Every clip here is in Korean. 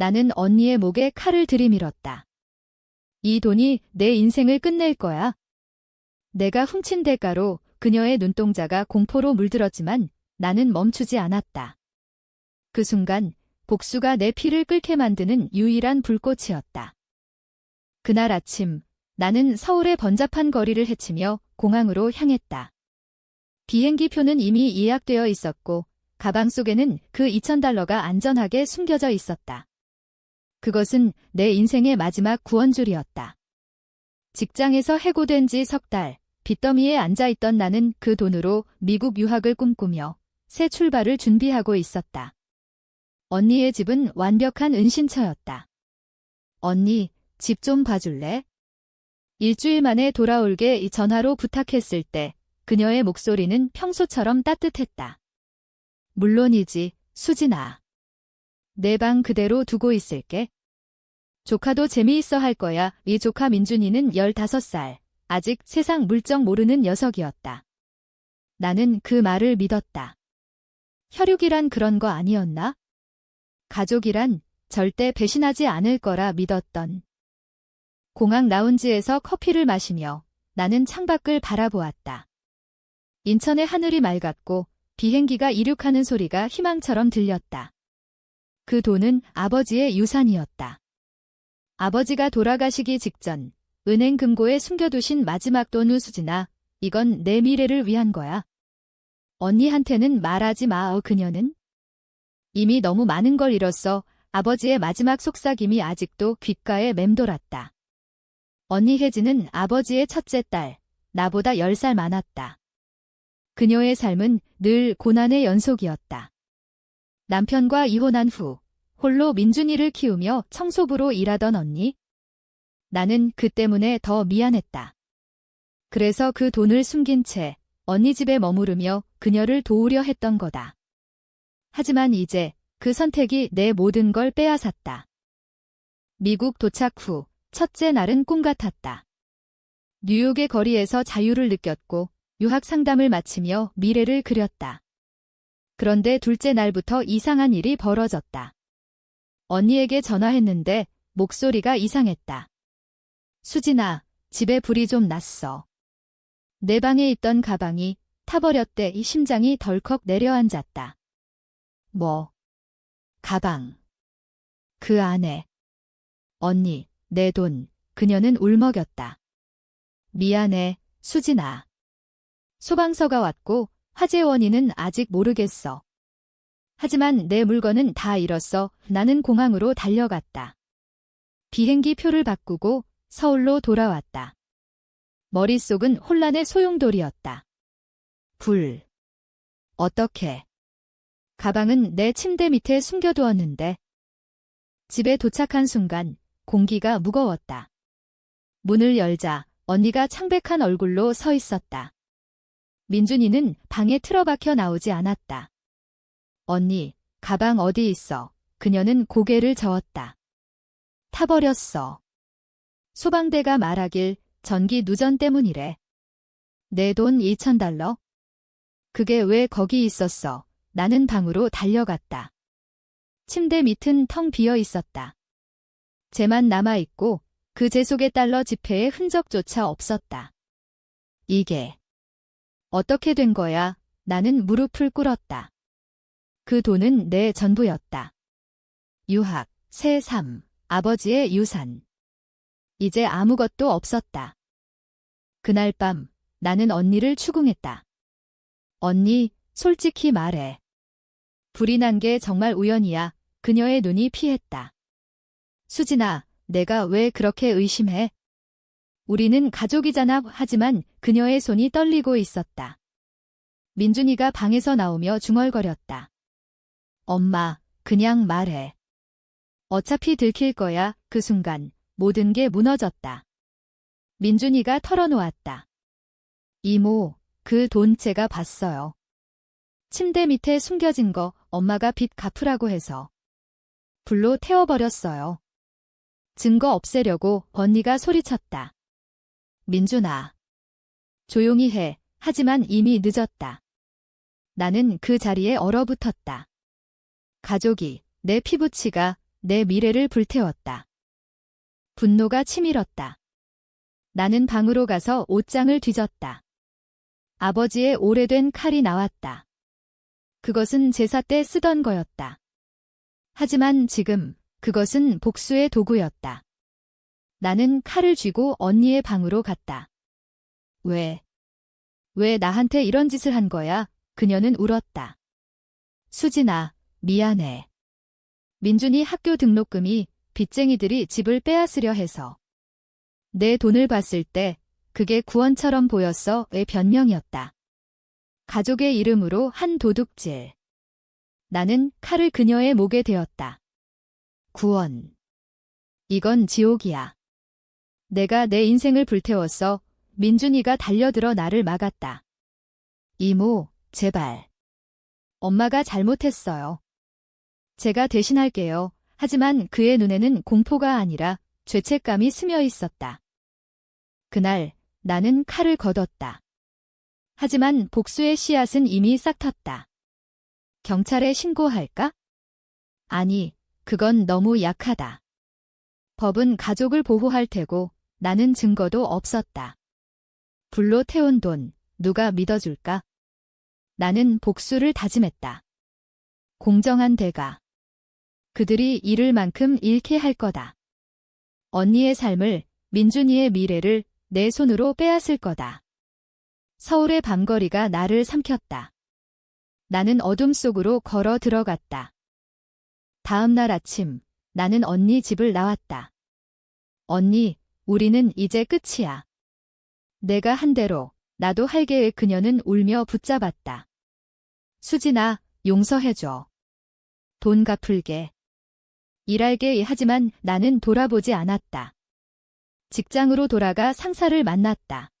나는 언니의 목에 칼을 들이밀었다. 이 돈이 내 인생을 끝낼 거야. 내가 훔친 대가로 그녀의 눈동자가 공포로 물들었지만 나는 멈추지 않았다. 그 순간 복수가 내 피를 끓게 만드는 유일한 불꽃이었다. 그날 아침 나는 서울의 번잡한 거리를 헤치며 공항으로 향했다. 비행기 표는 이미 예약되어 있었고 가방 속에는 그 $2,000가 안전하게 숨겨져 있었다. 그것은 내 인생의 마지막 구원줄이었다. 직장에서 해고된 지 석 달, 빚더미에 앉아있던 나는 그 돈으로 미국 유학을 꿈꾸며 새 출발을 준비하고 있었다. 언니의 집은 완벽한 은신처였다. 언니, 집 좀 봐줄래? 일주일 만에 돌아올게 전화로 부탁했을 때 그녀의 목소리는 평소처럼 따뜻했다. 물론이지, 수진아. 내 방 그대로 두고 있을게. 조카도 재미있어 할 거야. 이 조카 민준이는 15살, 아직 세상 물정 모르는 녀석이었다. 나는 그 말을 믿었다. 혈육이란 그런 거 아니었나? 가족이란 절대 배신하지 않을 거라 믿었던. 공항 라운지에서 커피를 마시며 나는 창밖을 바라보았다. 인천의 하늘이 맑았고 비행기가 이륙하는 소리가 희망처럼 들렸다. 그 돈은 아버지의 유산이었다. 아버지가 돌아가시기 직전 은행 금고에 숨겨두신 마지막 돈. 수진아, 이건 내 미래를 위한 거야. 언니한테는 말하지 마. 그녀는 이미 너무 많은 걸 잃었어. 아버지의 마지막 속삭임이 아직도 귓가에 맴돌았다. 언니 혜진은 아버지의 첫째 딸, 나보다 10살 많았다. 그녀의 삶은 늘 고난의 연속이었다. 남편과 이혼한 후 홀로 민준이를 키우며 청소부로 일하던 언니. 나는 그 때문에 더 미안했다. 그래서 그 돈을 숨긴 채 언니 집에 머무르며 그녀를 도우려 했던 거다. 하지만 이제 그 선택이 내 모든 걸 빼앗았다. 미국 도착 후 첫째 날은 꿈 같았다. 뉴욕의 거리에서 자유를 느꼈고 유학 상담을 마치며 미래를 그렸다. 그런데 둘째 날부터 이상한 일이 벌어졌다. 언니에게 전화했는데 목소리가 이상했다. 수진아, 집에 불이 좀 났어. 내 방에 있던 가방이 타버렸대. 이 심장이 덜컥 내려앉았다. 뭐? 가방. 그 안에. 언니, 내 돈. 그녀는 울먹였다. 미안해, 수진아. 소방서가 왔고 화재 원인은 아직 모르겠어. 하지만 내 물건은 다 잃었어. 나는 공항으로 달려갔다. 비행기 표를 바꾸고 서울로 돌아왔다. 머릿속은 혼란의 소용돌이였다. 불. 어떻게? 가방은 내 침대 밑에 숨겨두었는데. 집에 도착한 순간 공기가 무거웠다. 문을 열자 언니가 창백한 얼굴로 서 있었다. 민준이는 방에 틀어박혀 나오지 않았다. 언니, 가방 어디 있어? 그녀는 고개를 저었다. 타버렸어. 소방대가 말하길 전기 누전 때문이래. 내 돈 $2,000? 그게 왜 거기 있었어? 나는 방으로 달려갔다. 침대 밑은 텅 비어 있었다. 재만 남아있고 그 재 속의 달러 지폐의 흔적조차 없었다. 이게 어떻게 된 거야? 나는 무릎을 꿇었다. 그 돈은 내 전부였다. 유학, 새 삶, 아버지의 유산. 이제 아무것도 없었다. 그날 밤 나는 언니를 추궁했다. 언니, 솔직히 말해. 불이 난 게 정말 우연이야. 그녀의 눈이 피했다. 수진아, 내가 왜 그렇게 의심해? 우리는 가족이잖아. 하지만 그녀의 손이 떨리고 있었다. 민준이가 방에서 나오며 중얼거렸다. 엄마, 그냥 말해. 어차피 들킬 거야. 그 순간 모든 게 무너졌다. 민준이가 털어놓았다. 이모, 그 돈 제가 봤어요. 침대 밑에 숨겨진 거 엄마가 빚 갚으라고 해서 불로 태워버렸어요. 증거 없애려고 언니가 소리쳤다. 민준아. 조용히 해. 하지만 이미 늦었다. 나는 그 자리에 얼어붙었다. 가족이, 내 피부치가 내 미래를 불태웠다. 분노가 치밀었다. 나는 방으로 가서 옷장을 뒤졌다. 아버지의 오래된 칼이 나왔다. 그것은 제사 때 쓰던 거였다. 하지만 지금 그것은 복수의 도구였다. 나는 칼을 쥐고 언니의 방으로 갔다. 왜 나한테 이런 짓을 한 거야? 그녀는 울었다. 수진아, 미안해. 민준이 학교 등록금이 빚쟁이들이 집을 빼앗으려 해서. 내 돈을 봤을 때 그게 구원처럼 보였어. 의 변명이었다. 가족의 이름으로 한 도둑질. 나는 칼을 그녀의 목에 대었다. 구원. 이건 지옥이야. 내가 내 인생을 불태웠어. 민준이가 달려들어 나를 막았다. 이모, 제발. 엄마가 잘못했어요. 제가 대신할게요. 하지만 그의 눈에는 공포가 아니라 죄책감이 스며 있었다. 그날 나는 칼을 걷었다. 하지만 복수의 씨앗은 이미 싹 텄다. 경찰에 신고할까? 아니, 그건 너무 약하다. 법은 가족을 보호할 테고 나는 증거도 없었다. 불로 태운 돈, 누가 믿어줄까? 나는 복수를 다짐했다. 공정한 대가. 그들이 잃을 만큼 잃게 할 거다. 언니의 삶을, 민준이의 미래를 내 손으로 빼앗을 거다. 서울의 밤거리가 나를 삼켰다. 나는 어둠 속으로 걸어 들어갔다. 다음 날 아침, 나는 언니 집을 나왔다. 언니, 우리는 이제 끝이야. 내가 한 대로, 나도 할게에 그녀는 울며 붙잡았다. 수진아, 용서해줘. 돈 갚을게. 일할게. 하지만 나는 돌아보지 않았다. 직장으로 돌아가 상사를 만났다.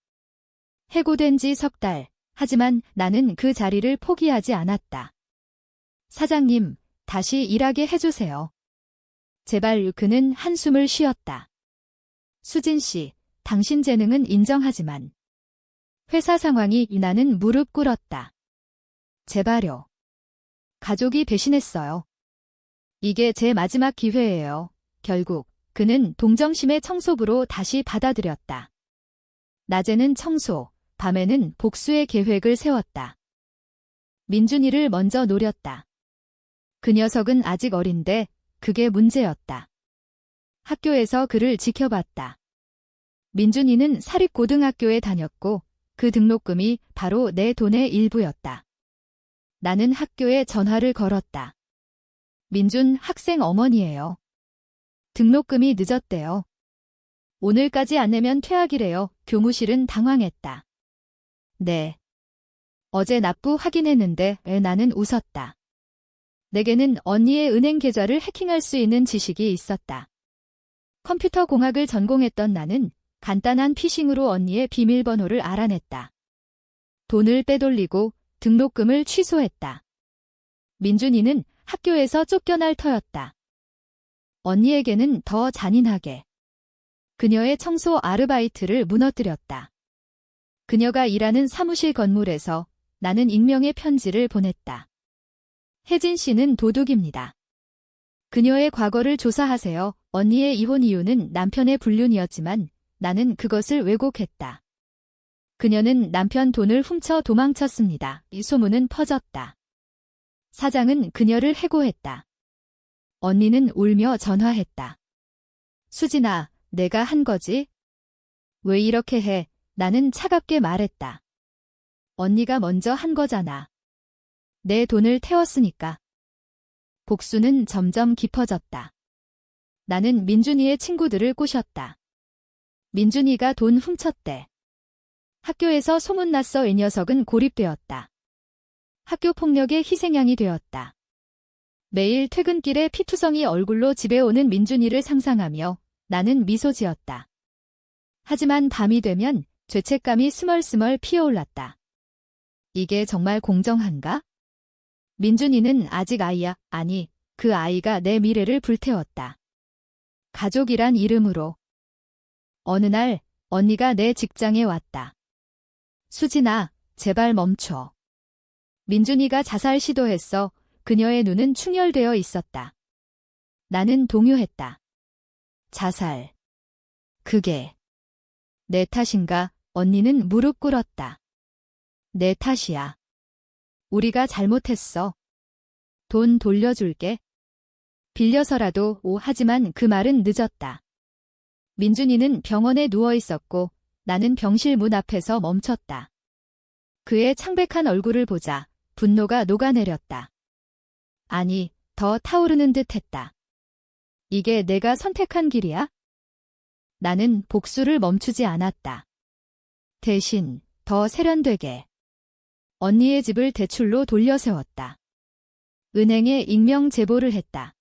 해고된 지 석 달, 하지만 나는 그 자리를 포기하지 않았다. 사장님, 다시 일하게 해주세요. 제발. 그는 한숨을 쉬었다. 수진 씨, 당신 재능은 인정하지만 회사 상황이. 나는 무릎 꿇었다. 제발요. 가족이 배신했어요. 이게 제 마지막 기회예요. 결국 그는 동정심의 청소부로 다시 받아들였다. 낮에는 청소, 밤에는 복수의 계획을 세웠다. 민준이를 먼저 노렸다. 그 녀석은 아직 어린데 그게 문제였다. 학교에서 그를 지켜봤다. 민준이는 사립고등학교에 다녔고 그 등록금이 바로 내 돈의 일부였다. 나는 학교에 전화를 걸었다. 민준 학생 어머니예요. 등록금이 늦었대요. 오늘까지 안 내면 퇴학이래요. 교무실은 당황했다. 네. 어제 납부 확인했는데. 나는 웃었다. 내게는 언니의 은행 계좌를 해킹할 수 있는 지식이 있었다. 컴퓨터 공학을 전공했던 나는 간단한 피싱으로 언니의 비밀번호를 알아냈다. 돈을 빼돌리고 등록금을 취소했다. 민준이는 학교에서 쫓겨날 터였다. 언니에게는 더 잔인하게 그녀의 청소 아르바이트를 무너뜨렸다. 그녀가 일하는 사무실 건물에서 나는 익명의 편지를 보냈다. 혜진 씨는 도둑입니다. 그녀의 과거를 조사하세요. 언니의 이혼 이유는 남편의 불륜이었지만 나는 그것을 왜곡했다. 그녀는 남편 돈을 훔쳐 도망쳤습니다. 이 소문은 퍼졌다. 사장은 그녀를 해고했다. 언니는 울며 전화했다. 수진아, 내가 한 거지? 왜 이렇게 해? 나는 차갑게 말했다. 언니가 먼저 한 거잖아. 내 돈을 태웠으니까. 복수는 점점 깊어졌다. 나는 민준이의 친구들을 꼬셨다. 민준이가 돈 훔쳤대. 학교에서 소문났어. 이 녀석은 고립되었다. 학교 폭력의 희생양이 되었다. 매일 퇴근길에 피투성이 얼굴로 집에 오는 민준이를 상상하며 나는 미소 지었다. 하지만 밤이 되면 죄책감이 스멀스멀 피어올랐다. 이게 정말 공정한가? 민준이는 아직 아이야. 아니, 그 아이가 내 미래를 불태웠다. 가족이란 이름으로. 어느 날 언니가 내 직장에 왔다. 수진아, 제발 멈춰. 민준이가 자살 시도했어. 그녀의 눈은 충혈되어 있었다. 나는 동요했다. 자살. 그게 내 탓인가? 언니는 무릎 꿇었다. 내 탓이야. 우리가 잘못했어. 돈 돌려줄게. 빌려서라도 하지만 그 말은 늦었다. 민준이는 병원에 누워 있었고 나는 병실 문 앞에서 멈췄다. 그의 창백한 얼굴을 보자 분노가 녹아내렸다. 아니, 더 타오르는 듯 했다. 이게 내가 선택한 길이야? 나는 복수를 멈추지 않았다. 대신 더 세련되게 언니의 집을 대출로 돌려세웠다. 은행에 익명 제보를 했다.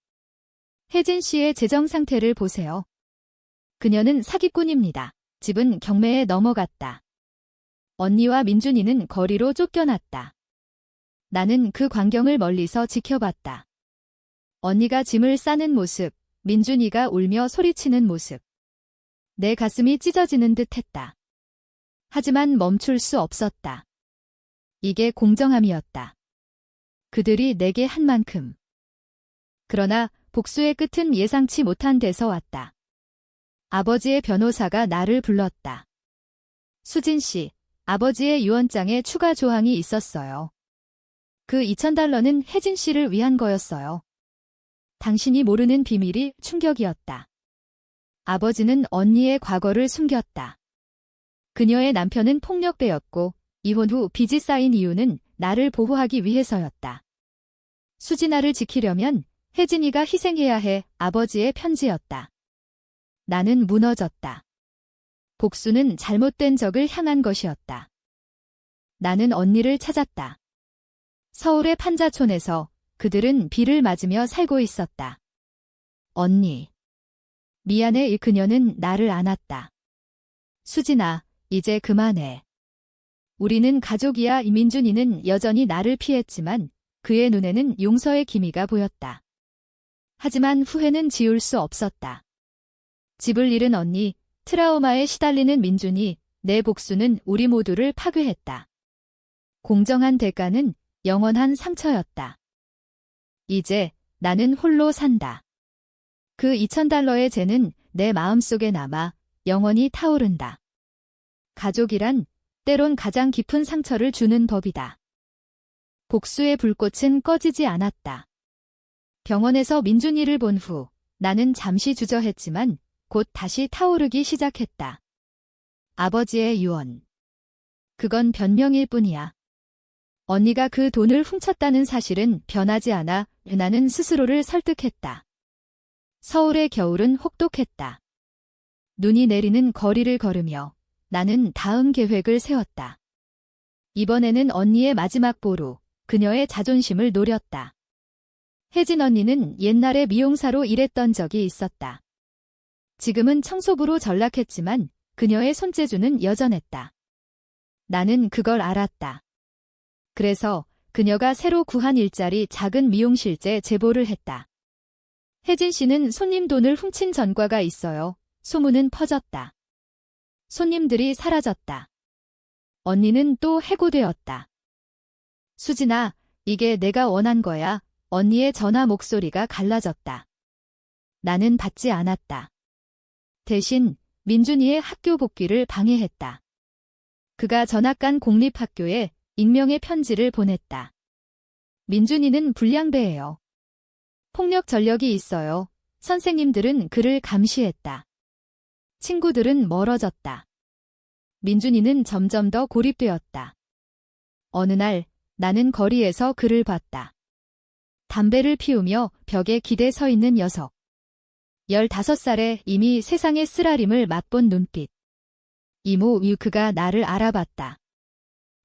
혜진 씨의 재정 상태를 보세요. 그녀는 사기꾼입니다. 집은 경매에 넘어갔다. 언니와 민준이는 거리로 쫓겨났다. 나는 그 광경을 멀리서 지켜봤다. 언니가 짐을 싸는 모습, 민준이가 울며 소리치는 모습. 내 가슴이 찢어지는 듯 했다. 하지만 멈출 수 없었다. 이게 공정함이었다. 그들이 내게 한 만큼. 그러나 복수의 끝은 예상치 못한 데서 왔다. 아버지의 변호사가 나를 불렀다. 수진 씨, 아버지의 유언장에 추가 조항이 있었어요. 그 $2,000는 혜진 씨를 위한 거였어요. 당신이 모르는 비밀이 충격이었다. 아버지는 언니의 과거를 숨겼다. 그녀의 남편은 폭력배였고 이혼 후 빚이 쌓인 이유는 나를 보호하기 위해서였다. 수진아를 지키려면 혜진이가 희생해야 해. 아버지의 편지였다. 나는 무너졌다. 복수는 잘못된 적을 향한 것이었다. 나는 언니를 찾았다. 서울의 판자촌에서 그들은 비를 맞으며 살고 있었다. 언니. 미안해. 그녀는 나를 안았다. 수진아, 이제 그만해. 우리는 가족이야. 민준이는 여전히 나를 피했지만 그의 눈에는 용서의 기미가 보였다. 하지만 후회는 지울 수 없었다. 집을 잃은 언니, 트라우마에 시달리는 민준이, 내 복수는 우리 모두를 파괴했다. 공정한 대가는 영원한 상처였다. 이제 나는 홀로 산다. 그 $2,000의 죄는 내 마음속에 남아 영원히 타오른다. 가족이란 때론 가장 깊은 상처를 주는 법이다. 복수의 불꽃은 꺼지지 않았다. 병원에서 민준이를 본 후 나는 잠시 주저했지만 곧 다시 타오르기 시작했다. 아버지의 유언. 그건 변명일 뿐이야. 언니가 그 돈을 훔쳤다는 사실은 변하지 않아. 나는 스스로를 설득했다. 서울의 겨울은 혹독했다. 눈이 내리는 거리를 걸으며 나는 다음 계획을 세웠다. 이번에는 언니의 마지막 보루, 그녀의 자존심을 노렸다. 혜진 언니는 옛날에 미용사로 일했던 적이 있었다. 지금은 청소부로 전락했지만 그녀의 손재주는 여전했다. 나는 그걸 알았다. 그래서 그녀가 새로 구한 일자리 작은 미용실제 제보를 했다. 혜진 씨는 손님 돈을 훔친 전과가 있어요. 소문은 퍼졌다. 손님들이 사라졌다. 언니는 또 해고되었다. 수진아, 이게 내가 원한 거야. 언니의 전화 목소리가 갈라졌다. 나는 받지 않았다. 대신 민준이의 학교 복귀를 방해했다. 그가 전학간 공립학교에 익명의 편지를 보냈다. 민준이는 불량배예요. 폭력 전력이 있어요. 선생님들은 그를 감시했다. 친구들은 멀어졌다. 민준이는 점점 더 고립되었다. 어느 날 나는 거리에서 그를 봤다. 담배를 피우며 벽에 기대 서 있는 녀석. 15살에 이미 세상의 쓰라림을 맛본 눈빛. 이모 그가 나를 알아봤다.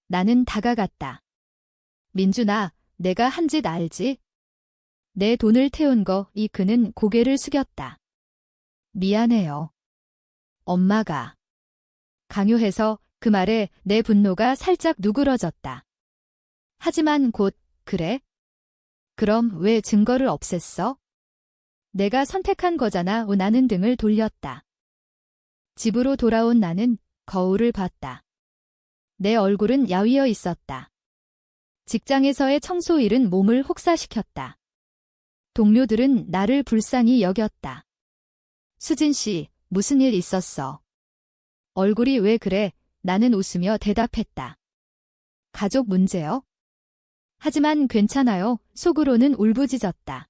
나는 다가갔다. 민준아, 내가 한 짓 알지? 내 돈을 태운 거. 그는 고개를 숙였다. 미안해요. 엄마가 강요해서. 그 말에 내 분노가 살짝 누그러졌다. 하지만 곧, 그래? 그럼 왜 증거를 없앴어? 내가 선택한 거잖아. 나는 등을 돌렸다. 집으로 돌아온 나는 거울을 봤다. 내 얼굴은 야위어 있었다. 직장에서의 청소일은 몸을 혹사시켰다. 동료들은 나를 불쌍히 여겼다. 수진 씨, 무슨 일 있었어? 얼굴이 왜 그래? 나는 웃으며 대답했다. 가족 문제요? 하지만 괜찮아요. 속으로는 울부짖었다.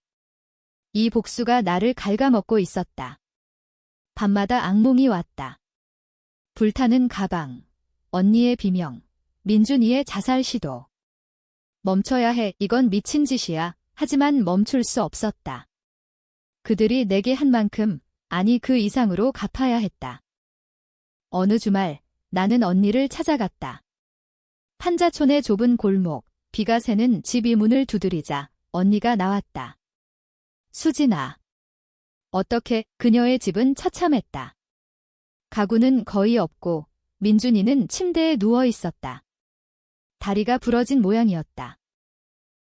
이 복수가 나를 갉아먹고 있었다. 밤마다 악몽이 왔다. 불타는 가방, 언니의 비명, 민준이의 자살 시도. 멈춰야 해. 이건 미친 짓이야. 하지만 멈출 수 없었다. 그들이 내게 한 만큼, 아니 그 이상으로 갚아야 했다. 어느 주말 나는 언니를 찾아갔다. 판자촌의 좁은 골목, 비가 새는 집 이문을 두드리자 언니가 나왔다. 수진아. 어떻게? 그녀의 집은 처참했다. 가구는 거의 없고 민준이는 침대에 누워 있었다. 다리가 부러진 모양이었다.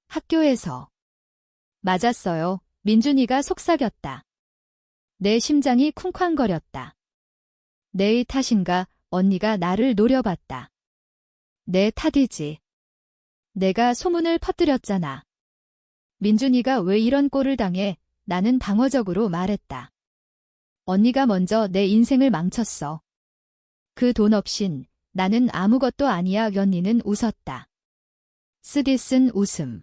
학교에서. 맞았어요. 민준이가 속삭였다. 내 심장이 쿵쾅거렸다. 내 탓인가? 언니가 나를 노려봤다. 내 탓이지. 내가 소문을 퍼뜨렸잖아. 민준이가 왜 이런 꼴을 당해? 나는 방어적으로 말했다. 언니가 먼저 내 인생을 망쳤어. 그 돈 없인 나는 아무것도 아니야. 언니는 웃었다. 쓰디쓴 웃음.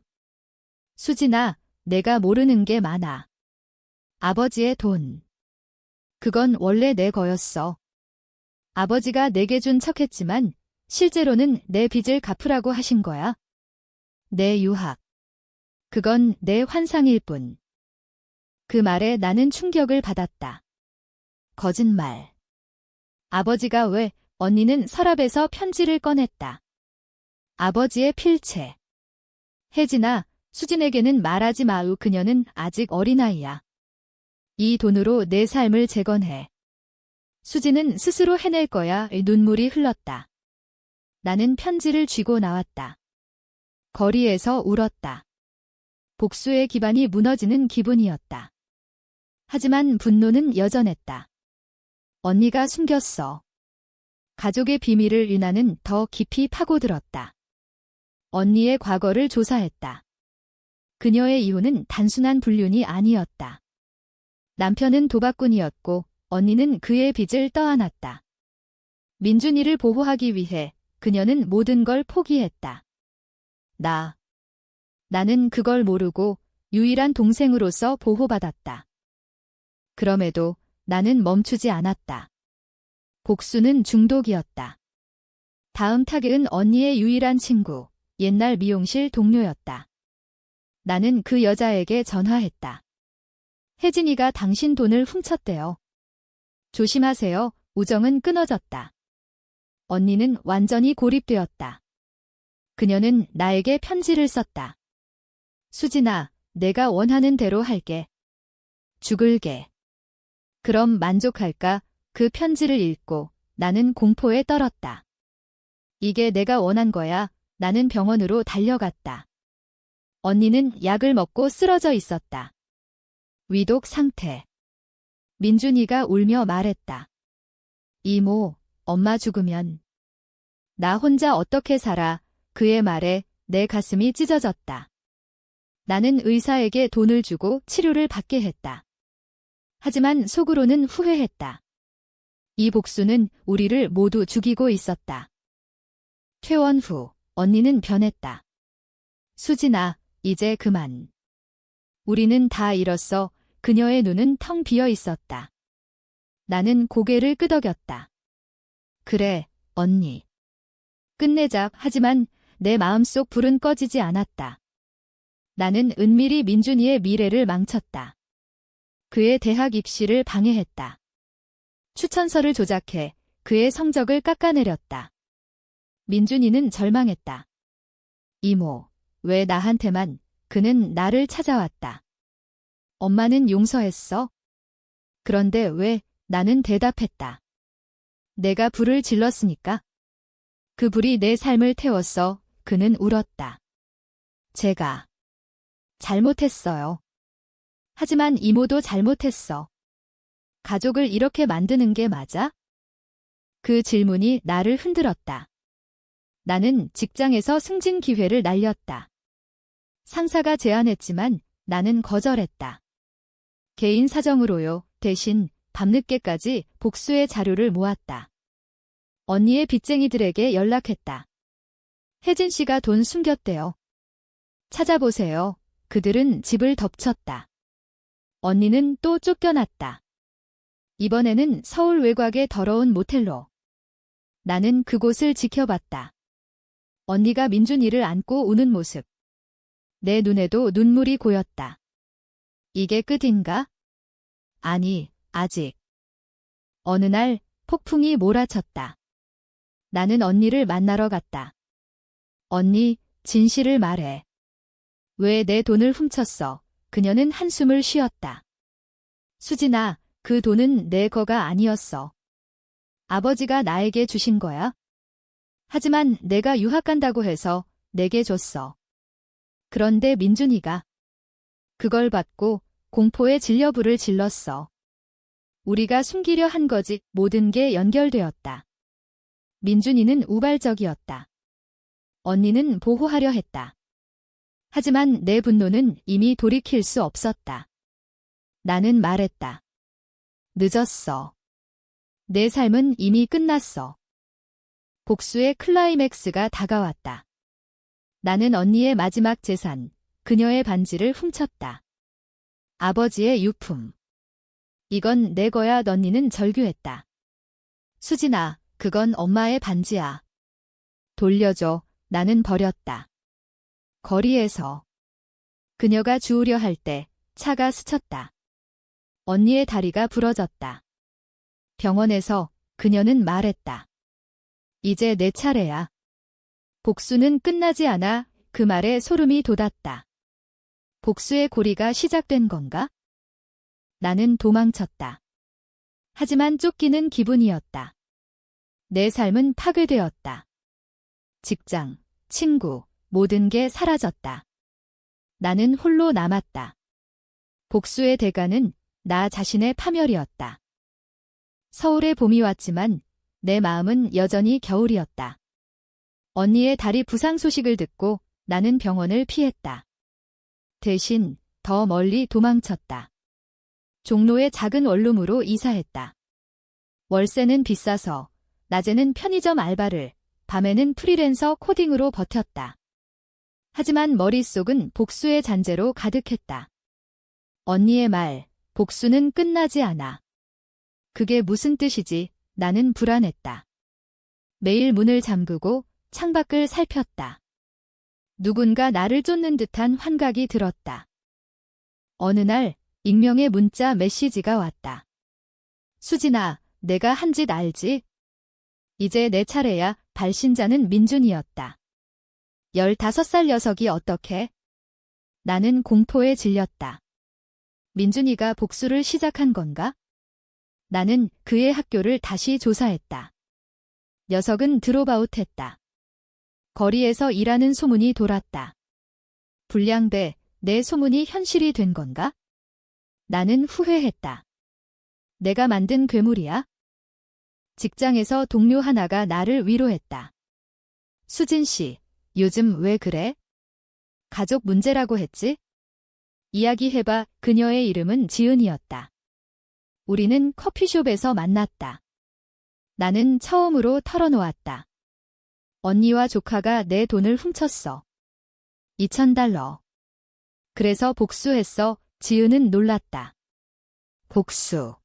수진아, 내가 모르는 게 많아. 아버지의 돈. 그건 원래 내 거였어. 아버지가 내게 준 척했지만 실제로는 내 빚을 갚으라고 하신 거야. 내 유학. 그건 내 환상일 뿐. 그 말에 나는 충격을 받았다. 거짓말. 아버지가 왜? 언니는 서랍에서 편지를 꺼냈다. 아버지의 필체. 혜진아, 수진에게는 말하지 마우. 그녀는 아직 어린아이야. 이 돈으로 내 삶을 재건해. 수진은 스스로 해낼 거야. 눈물이 흘렀다. 나는 편지를 쥐고 나왔다. 거리에서 울었다. 복수의 기반이 무너지는 기분이었다. 하지만 분노는 여전했다. 언니가 숨겼어. 가족의 비밀을 나는 더 깊이 파고들었다. 언니의 과거를 조사했다. 그녀의 이유는 단순한 불륜이 아니었다. 남편은 도박꾼이었고 언니는 그의 빚을 떠안았다. 민준이를 보호하기 위해 그녀는 모든 걸 포기했다. 나는 그걸 모르고 유일한 동생으로서 보호받았다. 그럼에도 나는 멈추지 않았다. 복수는 중독이었다. 다음 타겟은 언니의 유일한 친구, 옛날 미용실 동료였다. 나는 그 여자에게 전화했다. 혜진이가 당신 돈을 훔쳤대요. 조심하세요. 우정은 끊어졌다. 언니는 완전히 고립되었다. 그녀는 나에게 편지를 썼다. 수진아, 내가 원하는 대로 할게. 죽을게. 그럼 만족할까? 그 편지를 읽고 나는 공포에 떨었다. 이게 내가 원한 거야. 나는 병원으로 달려갔다. 언니는 약을 먹고 쓰러져 있었다. 위독 상태. 민준이가 울며 말했다. 이모, 엄마 죽으면 나 혼자 어떻게 살아? 그의 말에 내 가슴이 찢어졌다. 나는 의사에게 돈을 주고 치료를 받게 했다. 하지만 속으로는 후회했다. 이 복수는 우리를 모두 죽이고 있었다. 퇴원 후 언니는 변했다. 수진아, 이제 그만. 우리는 다 잃었어. 그녀의 눈은 텅 비어 있었다. 나는 고개를 끄덕였다. 그래, 언니. 끝내자. 하지만 내 마음속 불은 꺼지지 않았다. 나는 은밀히 민준이의 미래를 망쳤다. 그의 대학 입시를 방해했다. 추천서를 조작해 그의 성적을 깎아내렸다. 민준이는 절망했다. 이모, 왜 나한테만? 그는 나를 찾아왔다. 엄마는 용서했어? 그런데 왜? 나는 대답했다. 내가 불을 질렀으니까. 그 불이 내 삶을 태웠어. 그는 울었다. 제가 잘못했어요. 하지만 이모도 잘못했어. 가족을 이렇게 만드는 게 맞아? 그 질문이 나를 흔들었다. 나는 직장에서 승진 기회를 날렸다. 상사가 제안했지만 나는 거절했다. 개인 사정으로요. 대신 밤늦게까지 복수의 자료를 모았다. 언니의 빚쟁이들에게 연락했다. 혜진 씨가 돈 숨겼대요. 찾아보세요. 그들은 집을 덮쳤다. 언니는 또 쫓겨났다. 이번에는 서울 외곽의 더러운 모텔로. 나는 그곳을 지켜봤다. 언니가 민준이를 안고 우는 모습. 내 눈에도 눈물이 고였다. 이게 끝인가? 아니, 아직. 어느 날 폭풍이 몰아쳤다. 나는 언니를 만나러 갔다. 언니, 진실을 말해. 왜 내 돈을 훔쳤어? 그녀는 한숨을 쉬었다. 수진아, 그 돈은 내 거가 아니었어. 아버지가 나에게 주신 거야. 하지만 내가 유학 간다고 해서 내게 줬어. 그런데 민준이가 그걸 받고 공포에 질려 불을 질렀어. 우리가 숨기려 한 거지 모든 게 연결되었다. 민준이는 우발적이었다. 언니는 보호하려 했다. 하지만 내 분노는 이미 돌이킬 수 없었다. 나는 말했다. 늦었어. 내 삶은 이미 끝났어. 복수의 클라이맥스가 다가왔다. 나는 언니의 마지막 재산, 그녀의 반지를 훔쳤다. 아버지의 유품. 이건 내 거야. 언니는 절규했다. 수진아, 그건 엄마의 반지야. 돌려줘. 나는 버렸다. 거리에서 그녀가 주우려 할 때 차가 스쳤다. 언니의 다리가 부러졌다. 병원에서 그녀는 말했다. 이제 내 차례야. 복수는 끝나지 않아. 그 말에 소름이 돋았다. 복수의 고리가 시작된 건가? 나는 도망쳤다. 하지만 쫓기는 기분이었다. 내 삶은 파괴되었다. 직장, 친구, 모든 게 사라졌다. 나는 홀로 남았다. 복수의 대가는 나 자신의 파멸이었다. 서울의 봄이 왔지만 내 마음은 여전히 겨울이었다. 언니의 다리 부상 소식을 듣고 나는 병원을 피했다. 대신 더 멀리 도망쳤다. 종로의 작은 원룸으로 이사했다. 월세는 비싸서 낮에는 편의점 알바를, 밤에는 프리랜서 코딩으로 버텼다. 하지만 머릿속은 복수의 잔재로 가득했다. 언니의 말, 복수는 끝나지 않아. 그게 무슨 뜻이지? 나는 불안했다. 매일 문을 잠그고 창밖을 살폈다. 누군가 나를 쫓는 듯한 환각이 들었다. 어느 날 익명의 문자 메시지가 왔다. 수진아, 내가 한 짓 알지? 이제 내 차례야. 발신자는 민준이었다. 15살 녀석이 어떻게? 나는 공포에 질렸다. 민준이가 복수를 시작한 건가? 나는 그의 학교를 다시 조사했다. 녀석은 드롭아웃했다. 거리에서 일하는 소문이 돌았다. 불량배, 내 소문이 현실이 된 건가? 나는 후회했다. 내가 만든 괴물이야? 직장에서 동료 하나가 나를 위로했다. 수진 씨, 요즘 왜 그래? 가족 문제라고 했지? 이야기해봐. 그녀의 이름은 지은이었다. 우리는 커피숍에서 만났다. 나는 처음으로 털어놓았다. 언니와 조카가 내 돈을 훔쳤어. $2,000. 그래서 복수했어. 지은은 놀랐다. 복수.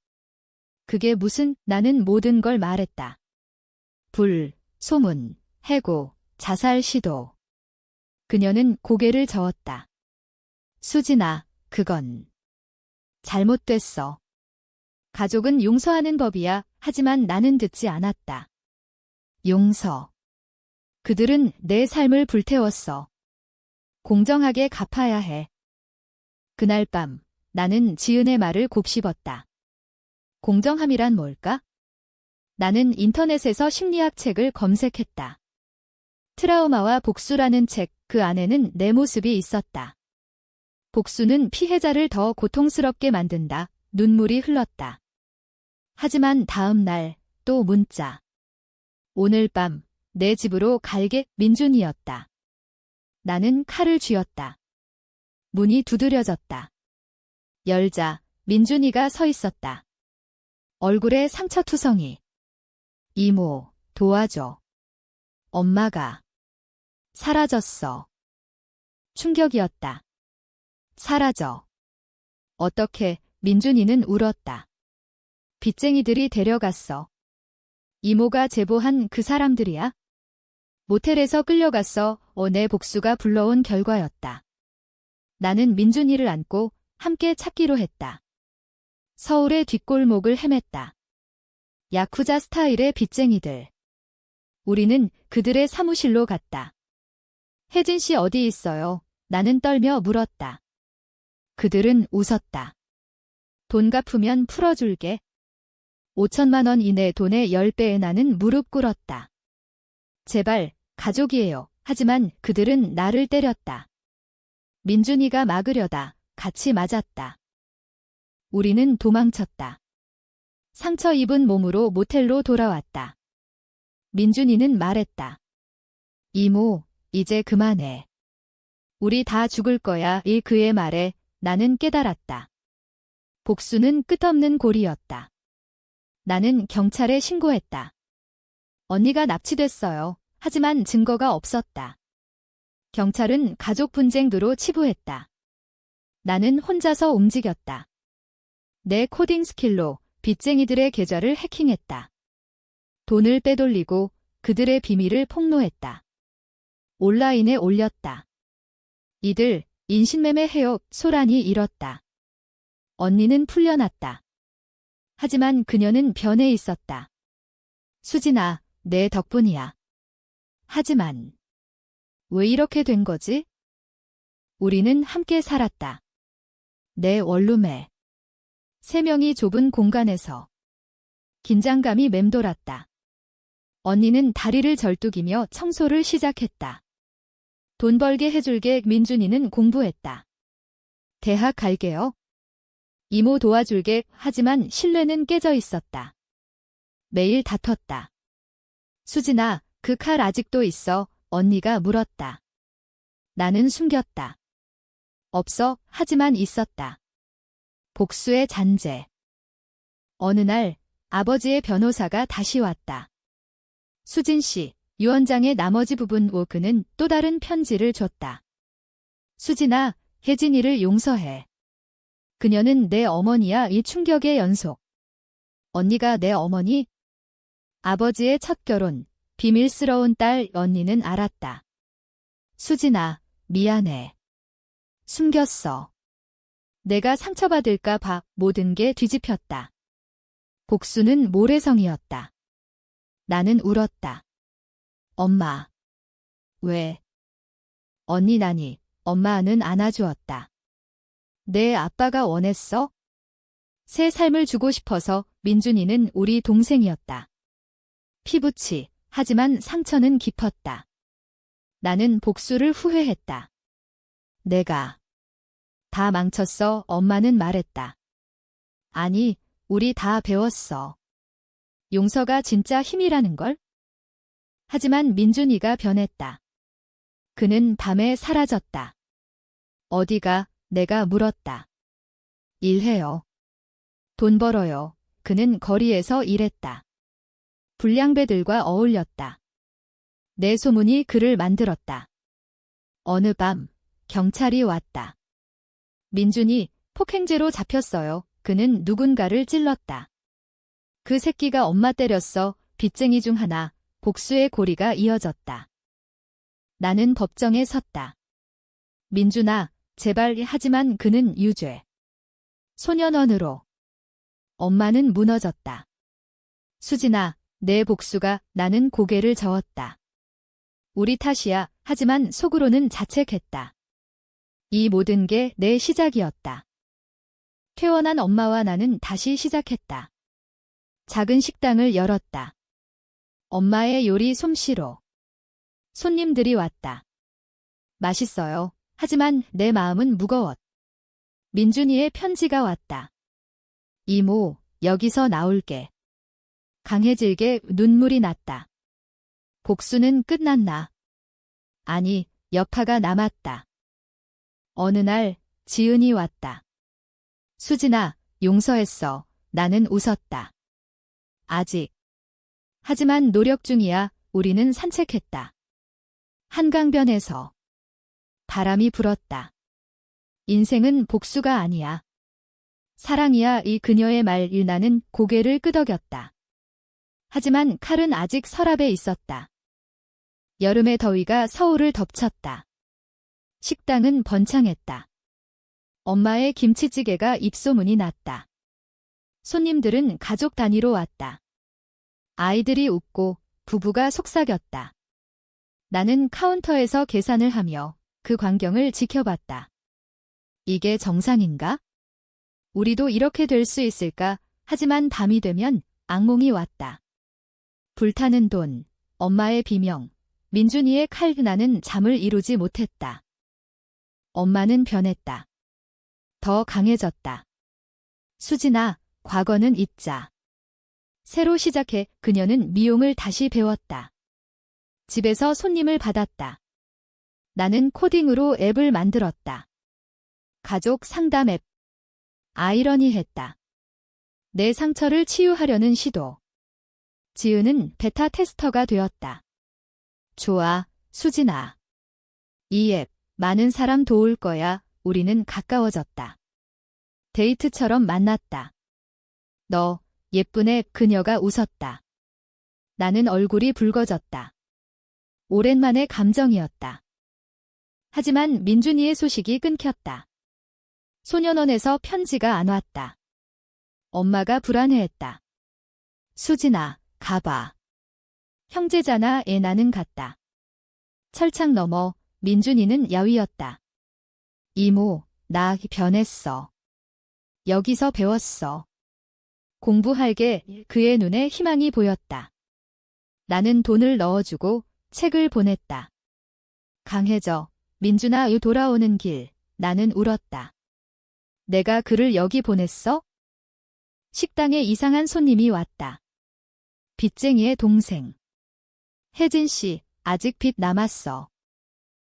그게 무슨? 나는 모든 걸 말했다. 불, 소문, 해고, 자살 시도. 그녀는 고개를 저었다. 수진아, 그건 잘못됐어. 가족은 용서하는 법이야. 하지만 나는 듣지 않았다. 용서. 그들은 내 삶을 불태웠어. 공정하게 갚아야 해. 그날 밤, 나는 지은의 말을 곱씹었다. 공정함이란 뭘까? 나는 인터넷에서 심리학 책을 검색했다. 트라우마와 복수라는 책, 그 안에는 내 모습이 있었다. 복수는 피해자를 더 고통스럽게 만든다. 눈물이 흘렀다. 하지만 다음 날, 또 문자. 오늘 밤, 내 집으로 갈게. 민준이었다. 나는 칼을 쥐었다. 문이 두드려졌다. 열자 민준이가 서 있었다. 얼굴에 상처투성이. 이모, 도와줘. 엄마가 사라졌어. 충격이었다. 사라져. 어떻게? 민준이는 울었다. 빚쟁이들이 데려갔어. 이모가 제보한 그 사람들이야? 모텔에서 끌려갔어. 내 복수가 불러온 결과였다. 나는 민준이를 안고 함께 찾기로 했다. 서울의 뒷골목을 헤맸다. 야쿠자 스타일의 빚쟁이들. 우리는 그들의 사무실로 갔다. 혜진 씨 어디 있어요? 나는 떨며 물었다. 그들은 웃었다. 돈 갚으면 풀어줄게. 5천만 원 이내 돈의 10배에 나는 무릎 꿇었다. 제발, 가족이에요. 하지만 그들은 나를 때렸다. 민준이가 막으려다 같이 맞았다. 우리는 도망쳤다. 상처 입은 몸으로 모텔로 돌아왔다. 민준이는 말했다. 이모, 이제 그만해. 우리 다 죽을 거야. 그의 말에 나는 깨달았다. 복수는 끝없는 골이었다. 나는 경찰에 신고했다. 언니가 납치됐어요. 하지만 증거가 없었다. 경찰은 가족 분쟁으로 치부했다. 나는 혼자서 움직였다. 내 코딩 스킬로 빚쟁이들의 계좌를 해킹했다. 돈을 빼돌리고 그들의 비밀을 폭로했다. 온라인에 올렸다. 이들 인신매매해요. 소란이 일었다. 언니는 풀려났다. 하지만 그녀는 변해 있었다. 수진아, 내 덕분이야. 하지만 왜 이렇게 된 거지? 우리는 함께 살았다. 내 원룸에. 3명이 좁은 공간에서. 긴장감이 맴돌았다. 언니는 다리를 절뚝이며 청소를 시작했다. 돈 벌게 해줄게. 민준이는 공부했다. 대학 갈게요. 이모 도와줄게. 하지만 신뢰는 깨져 있었다. 매일 다퉜다. 수진아, 그 칼 아직도 있어? 언니가 물었다. 나는 숨겼다. 없어. 하지만 있었다. 복수의 잔재. 어느 날 아버지의 변호사가 다시 왔다. 수진 씨, 유언장의 나머지 부분. 그는 또 다른 편지를 줬다. 수진아, 혜진이를 용서해. 그녀는 내 어머니야. 이 충격의 연속. 언니가 내 어머니? 아버지의 첫 결혼, 비밀스러운 딸. 언니는 알았다. 수진아, 미안해. 숨겼어. 내가 상처받을까 봐. 모든 게 뒤집혔다. 복수는 모래성이었다. 나는 울었다. 엄마. 왜? 언니 나니. 엄마는 안아주었다. 내 아빠가 원했어? 새 삶을 주고 싶어서. 민준이는 우리 동생이었다. 피부치. 하지만 상처는 깊었다. 나는 복수를 후회했다. 내가 다 망쳤어. 엄마는 말했다. 아니, 우리 다 배웠어. 용서가 진짜 힘이라는 걸? 하지만 민준이가 변했다. 그는 밤에 사라졌다. 어디가? 내가 물었다. 일해요. 돈 벌어요. 그는 거리에서 일했다. 불량배들과 어울렸다. 내 소문이 그를 만들었다. 어느 밤 경찰이 왔다. 민준이 폭행죄로 잡혔어요. 그는 누군가를 찔렀다. 그 새끼가 엄마 때렸어. 빚쟁이 중 하나. 복수의 고리가 이어졌다. 나는 법정에 섰다. 민준아, 제발. 하지만 그는 유죄. 소년원으로. 엄마는 무너졌다. 수진아, 내 복수가. 나는 고개를 저었다. 우리 탓이야. 하지만 속으로는 자책했다. 이 모든 게 내 시작이었다. 퇴원한 엄마와 나는 다시 시작했다. 작은 식당을 열었다. 엄마의 요리 솜씨로. 손님들이 왔다. 맛있어요. 하지만 내 마음은 무거웠. 민준이의 편지가 왔다. 이모, 여기서 나올게. 강해질게. 눈물이 났다. 복수는 끝났나? 아니, 여파가 남았다. 어느 날 지은이 왔다. 수진아, 용서했어. 나는 웃었다. 아직. 하지만 노력 중이야. 우리는 산책했다. 한강변에서 바람이 불었다. 인생은 복수가 아니야. 사랑이야. 이 그녀의 말 나는 고개를 끄덕였다. 하지만 칼은 아직 서랍에 있었다. 여름의 더위가 서울을 덮쳤다. 식당은 번창했다. 엄마의 김치찌개가 입소문이 났다. 손님들은 가족 단위로 왔다. 아이들이 웃고 부부가 속삭였다. 나는 카운터에서 계산을 하며 그 광경을 지켜봤다. 이게 정상인가? 우리도 이렇게 될 수 있을까? 하지만 밤이 되면 악몽이 왔다. 불타는 돈, 엄마의 비명, 민준이의 칼. 나는 잠을 이루지 못했다. 엄마는 변했다. 더 강해졌다. 수진아, 과거는 잊자. 새로 시작해. 그녀는 미용을 다시 배웠다. 집에서 손님을 받았다. 나는 코딩으로 앱을 만들었다. 가족 상담 앱. 아이러니했다. 내 상처를 치유하려는 시도. 지은은 베타 테스터가 되었다. 좋아, 수진아. 이 앱, 많은 사람 도울 거야. 우리는 가까워졌다. 데이트처럼 만났다. 너, 예쁜 애. 그녀가 웃었다. 나는 얼굴이 붉어졌다. 오랜만의 감정이었다. 하지만 민준이의 소식이 끊겼다. 소년원에서 편지가 안 왔다. 엄마가 불안해했다. 수진아, 가봐. 형제잖아. 애. 나는 갔다. 철창 너머 민준이는 야위었다. 이모, 나 변했어. 여기서 배웠어. 공부할게. 그의 눈에 희망이 보였다. 나는 돈을 넣어주고 책을 보냈다. 강해져. 민준아. 돌아오는 길. 나는 울었다. 내가 그를 여기 보냈어? 식당에 이상한 손님이 왔다. 빚쟁이의 동생. 혜진 씨, 아직 빚 남았어.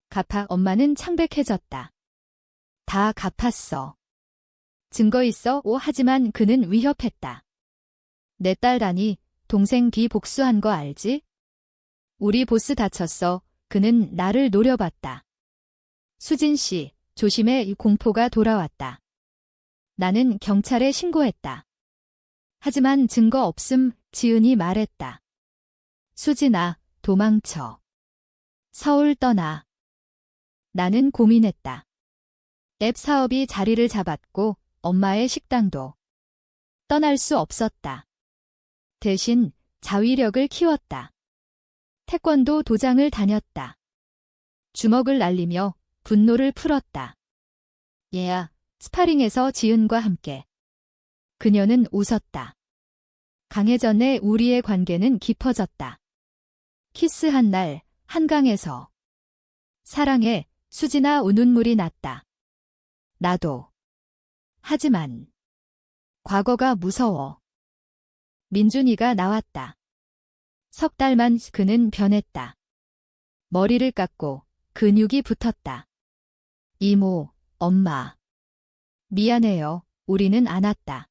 갚아. 엄마는 창백해졌다. 다 갚았어. 증거 있어? 하지만 그는 위협했다. 내 딸다니, 동생 비 복수한 거 알지? 우리 보스 다쳤어. 그는 나를 노려봤다. 수진 씨, 조심해. 이 공포가 돌아왔다. 나는 경찰에 신고했다. 하지만 증거 없음. 지은이 말했다. 수진아, 도망쳐. 서울 떠나. 나는 고민했다. 앱 사업이 자리를 잡았고 엄마의 식당도. 떠날 수 없었다. 대신 자위력을 키웠다. 태권도 도장을 다녔다. 주먹을 날리며 분노를 풀었다. 얘야, 스파링에서 지은과 함께. 그녀는 웃었다. 강해졌네. 우리의 관계는 깊어졌다. 키스한 날, 한강에서. 사랑해, 수진아. 눈물이 났다. 나도. 하지만 과거가 무서워. 민준이가 나왔다. 석 달만. 그는 변했다. 머리를 깎고 근육이 붙었다. 이모, 엄마. 미안해요. 우리는 안 왔다.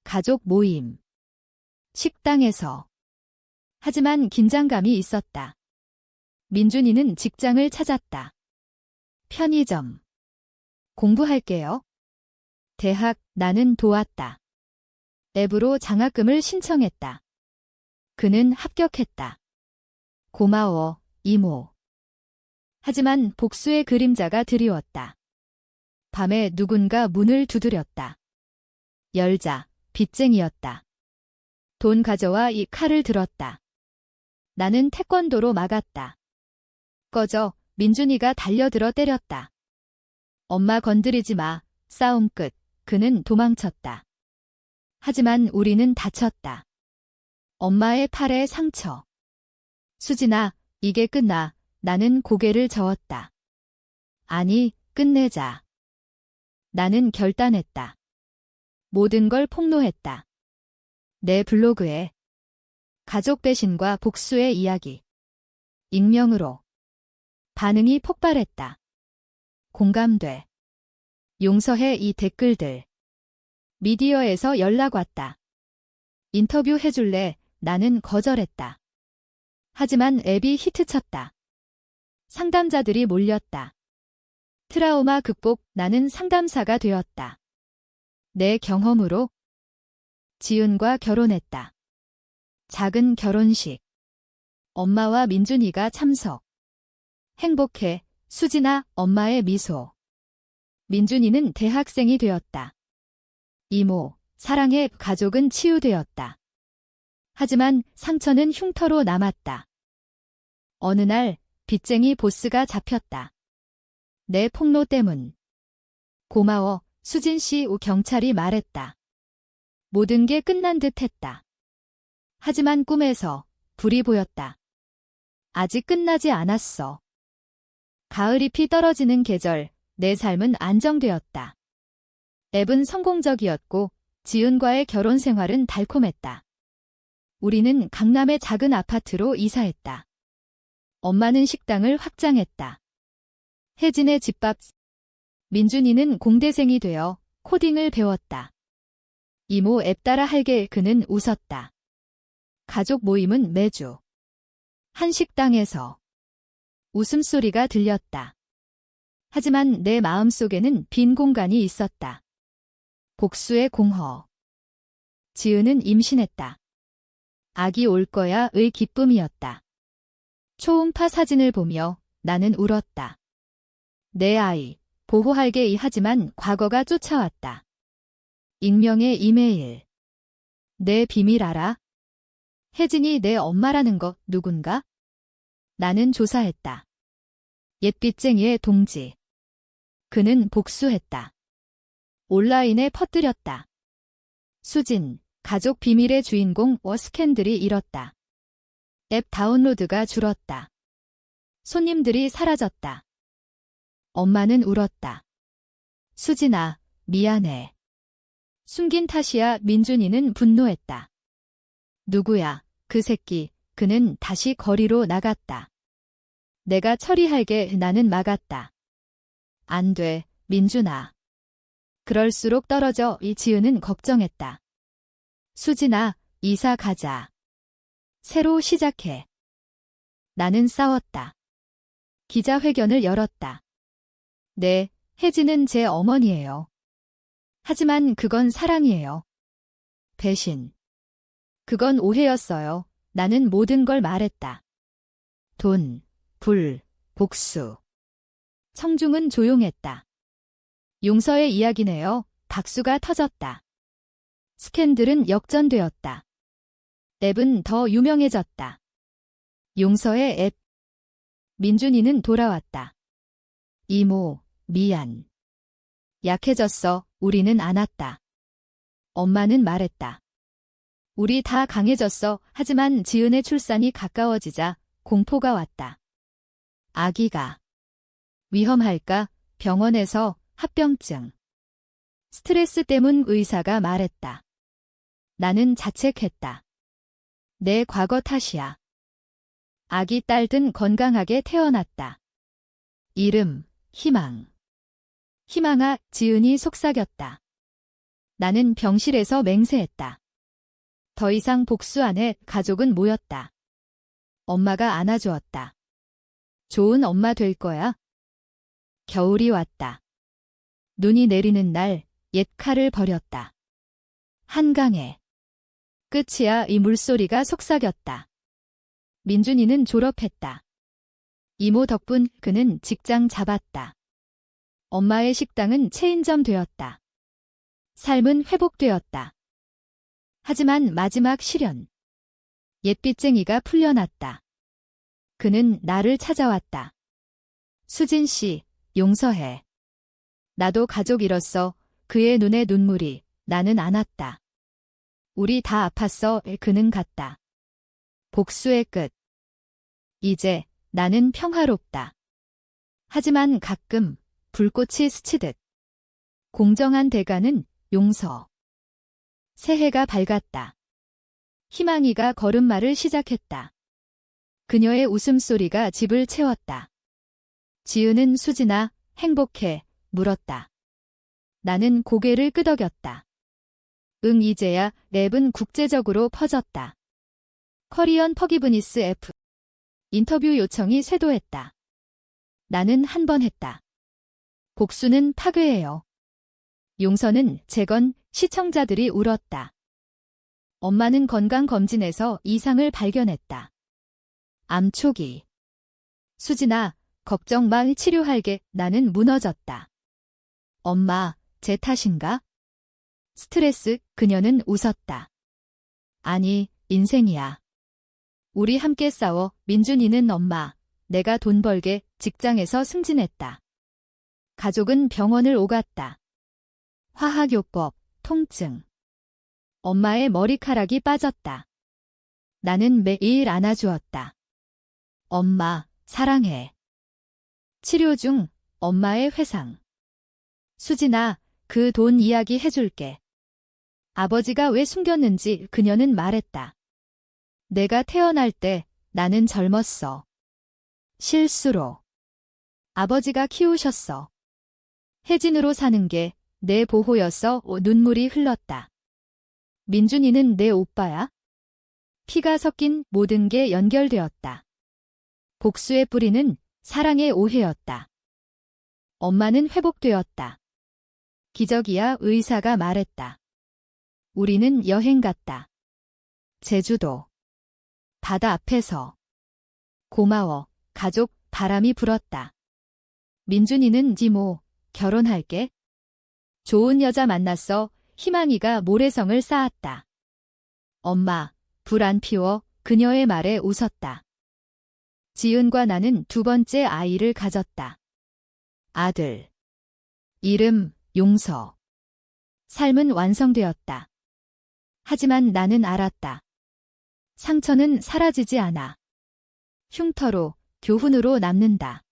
가족 모임. 식당에서. 하지만 긴장감이 있었다. 민준이는 직장을 찾았다. 편의점. 공부할게요. 대학. 나는 도왔다. 앱으로 장학금을 신청했다. 그는 합격했다. 고마워, 이모. 하지만 복수의 그림자가 드리웠다. 밤에 누군가 문을 두드렸다. 열자. 빚쟁이였다. 돈 가져와. 이 칼을 들었다. 나는 태권도로 막았다. 꺼져. 민준이가 달려들어 때렸다. 엄마 건드리지 마. 싸움 끝. 그는 도망쳤다. 하지만 우리는 다쳤다. 엄마의 팔에 상처. 수진아, 이게 끝나. 나는 고개를 저었다. 아니, 끝내자. 나는 결단했다. 모든 걸 폭로했다. 내 블로그에. 가족 배신과 복수의 이야기. 익명으로. 반응이 폭발했다. 공감돼. 용서해 이 댓글들. 미디어에서 연락 왔다. 인터뷰 해줄래? 나는 거절했다. 하지만 앱이 히트쳤다. 상담자들이 몰렸다. 트라우마 극복, 나는 상담사가 되었다. 내 경험으로 지은과 결혼했다. 작은 결혼식. 엄마와 민준이가 참석. 행복해, 수진아, 엄마의 미소. 민준이는 대학생이 되었다. 이모, 사랑해, 가족은 치유되었다. 하지만 상처는 흉터로 남았다. 어느 날 빚쟁이 보스가 잡혔다. 내 폭로 때문. 고마워, 수진 씨, 경찰이 말했다. 모든 게 끝난 듯 했다. 하지만 꿈에서 불이 보였다. 아직 끝나지 않았어. 가을잎이 떨어지는 계절, 내 삶은 안정되었다. 앱은 성공적이었고 지은과의 결혼 생활은 달콤했다. 우리는 강남의 작은 아파트로 이사했다. 엄마는 식당을 확장했다. 혜진의 집밥. 민준이는 공대생이 되어 코딩을 배웠다. 이모 앱 따라 할게. 그는 웃었다. 가족 모임은 매주 한 식당에서 웃음소리가 들렸다. 하지만 내 마음속에는 빈 공간이 있었다. 복수의 공허. 지은은 임신했다. 아기 올 거야의 기쁨이었다. 초음파 사진을 보며 나는 울었다. 내 아이, 보호할게. 하지만 과거가 쫓아왔다. 익명의 이메일. 내 비밀 알아? 혜진이 내 엄마라는 거 누군가? 나는 조사했다. 옛 빚쟁이의 동지. 그는 복수했다. 온라인에 퍼뜨렸다. 수진, 가족 비밀의 주인공 스캔들이 일었다. 앱 다운로드가 줄었다. 손님들이 사라졌다. 엄마는 울었다. 수진아, 미안해. 숨긴 탓이야. 민준이는 분노했다. 누구야, 그 새끼. 그는 다시 거리로 나갔다. 내가 처리할게. 나는 막았다. 안 돼, 민준아. 그럴수록 떨어져. 지은은 걱정했다. 수진아, 이사 가자. 새로 시작해. 나는 싸웠다. 기자회견을 열었다. 네, 혜진은 제 어머니예요. 하지만 그건 사랑이에요. 배신. 그건 오해였어요. 나는 모든 걸 말했다. 돈, 불, 복수. 청중은 조용했다. 용서의 이야기네요. 박수가 터졌다. 스캔들은 역전되었다. 앱은 더 유명해졌다. 용서의 앱. 민준이는 돌아왔다. 이모, 미안. 약해졌어. 우리는 안 왔다. 엄마는 말했다. 우리 다 강해졌어. 하지만 지은의 출산이 가까워지자 공포가 왔다. 아기가 위험할까? 병원에서 합병증. 스트레스 때문 의사가 말했다. 나는 자책했다. 내 과거 탓이야. 아기 딸은 건강하게 태어났다. 이름, 희망. 희망아, 지은이 속삭였다. 나는 병실에서 맹세했다. 더 이상 복수 안 해. 가족은 모였다. 엄마가 안아주었다. 좋은 엄마 될 거야. 겨울이 왔다. 눈이 내리는 날 옛 칼을 버렸다. 한강에. 끝이야. 이 물소리가 속삭였다. 민준이는 졸업했다. 이모 덕분 그는 직장 잡았다. 엄마의 식당은 체인점 되었다. 삶은 회복되었다. 하지만 마지막 시련. 옛 빚쟁이가 풀려났다. 그는 나를 찾아왔다. 수진 씨, 용서해. 나도 가족 잃었어. 그의 눈에 눈물이. 나는 안 왔다. 우리 다 아팠어. 그는 갔다. 복수의 끝. 이제 나는 평화롭다. 하지만 가끔 불꽃이 스치듯. 공정한 대가는 용서. 새해가 밝았다. 희망이가 걸음마를 시작했다. 그녀의 웃음소리가 집을 채웠다. 지은은 수진아, 행복해, 물었다. 나는 고개를 끄덕였다. 응, 이제야 랩은 국제적으로 퍼졌다. 커리언 퍼기브니스 F. 인터뷰 요청이 쇄도했다. 나는 한 번 했다. 복수는 파괴해요. 용서는 재건. 시청자들이 울었다. 엄마는 건강검진에서 이상을 발견했다. 암 초기. 수진아, 걱정 마, 치료할게. 나는 무너졌다. 엄마, 제 탓인가? 스트레스. 그녀는 웃었다. 아니, 인생이야. 우리 함께 싸워. 민준이는 엄마, 내가 돈 벌게. 직장에서 승진했다. 가족은 병원을 오갔다. 화학요법, 통증. 엄마의 머리카락이 빠졌다. 나는 매일 안아주었다. 엄마, 사랑해. 치료 중. 엄마의 회상. 수진아, 그 돈 이야기 해줄게. 아버지가 왜 숨겼는지 그녀는 말했다. 내가 태어날 때 나는 젊었어. 실수로. 아버지가 키우셨어. 혜진으로 사는 게 내 보호였어. 눈물이 흘렀다. 민준이는 내 오빠야? 피가 섞인 모든 게 연결되었다. 복수의 뿌리는 사랑의 오해였다. 엄마는 회복되었다. 기적이야. 의사가 말했다. 우리는 여행 갔다. 제주도. 바다 앞에서. 고마워. 가족. 바람이 불었다. 민준이는 지모, 결혼할게. 좋은 여자 만났어. 희망이가 모래성을 쌓았다. 엄마, 불 안 피워. 그녀의 말에 웃었다. 지은과 나는 두 번째 아이를 가졌다. 아들. 이름, 용서. 삶은 완성되었다. 하지만 나는 알았다. 상처는 사라지지 않아. 흉터로, 교훈으로 남는다.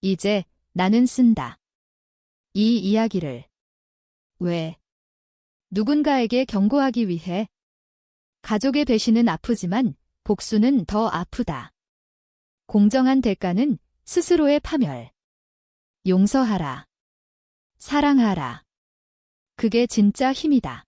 이제 나는 쓴다. 이 이야기를. 왜? 누군가에게 경고하기 위해. 가족의 배신은 아프지만 복수는 더 아프다. 공정한 대가는 스스로의 파멸. 용서하라. 사랑하라. 그게 진짜 힘이다.